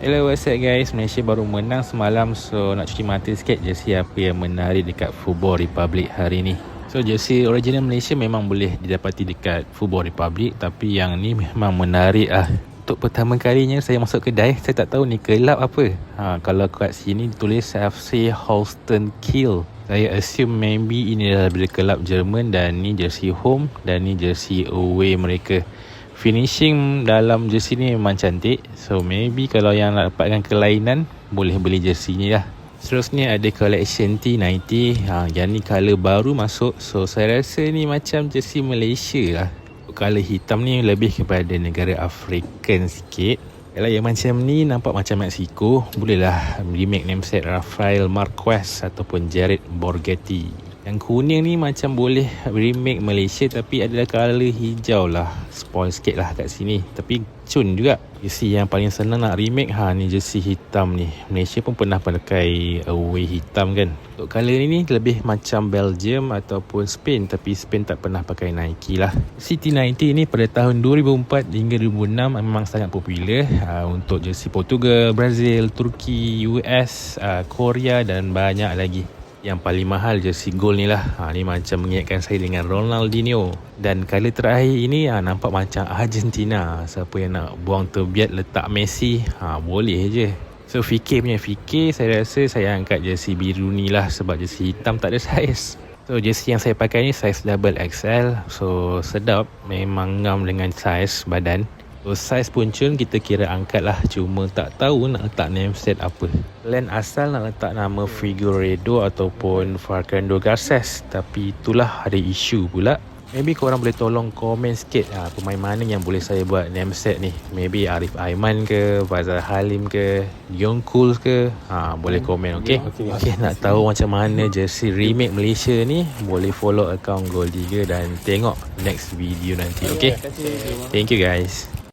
Hello, what's up guys? Malaysia baru menang semalam. So nak cuci mata sikit jersey apa yang menarik dekat Football Republic hari ni. So jersey original Malaysia memang boleh didapati dekat Football Republic, tapi yang ni memang menarik lah. Untuk pertama kalinya saya masuk kedai, saya tak tahu ni kelab apa. Kalau kat sini tulis FC Holsten Kiel, saya assume maybe ini adalah kelab Jerman dan ni jersey home dan ni jersey away mereka. Finishing dalam jersey ni memang cantik. So maybe kalau yang nak dapatkan kelainan, boleh beli jersey ni lah. Seterusnya ada collection T90. Yang ni colour baru masuk. So saya rasa ni macam jersey Malaysia lah. Colour hitam ni lebih kepada negara African sikit. Kalau yang macam ni nampak macam Mexico, bolehlah remake nameset Rafael Marquez ataupun Jared Borghetti. Yang kuning ni macam boleh remake Malaysia, tapi adalah colour hijau lah. Spoil sikit lah kat sini, tapi cun juga. Jersey yang paling senang nak remake ni jersey hitam ni. Malaysia pun pernah pakai away hitam kan. Untuk colour ni lebih macam Belgium ataupun Spain, tapi Spain tak pernah pakai Nike lah. T90 ni pada tahun 2004 hingga 2006 memang sangat popular untuk jersey Portugal, Brazil, Turki, US, Korea dan banyak lagi. Yang paling mahal jersey gold ni lah. Ni macam mengingatkan saya dengan Ronaldinho. Dan colour terakhir ini nampak macam Argentina. Siapa yang nak buang terbiat letak Messi, boleh je. So fikir saya rasa saya angkat jersey biru ni lah, sebab jersey hitam tak ada saiz. So jersey yang saya pakai ni saiz double XL. So sedap, memang ngam dengan saiz badan. So saiz pun cun, kita kira angkat lah. Cuma tak tahu nak letak nameset apa. Plan asal nak letak nama Figueiredo ataupun Facundo Garces, tapi itulah ada isu pula. Maybe korang boleh tolong komen sikit pemain mana yang boleh saya buat nameset ni. Maybe Arif Aiman ke, Faizal Halim ke, Dion Kools ke. Boleh komen, okay? Okay, nak tahu macam mana jersey remake Malaysia ni, boleh follow account Gold Digger dan tengok next video nanti, okay? Thank you guys.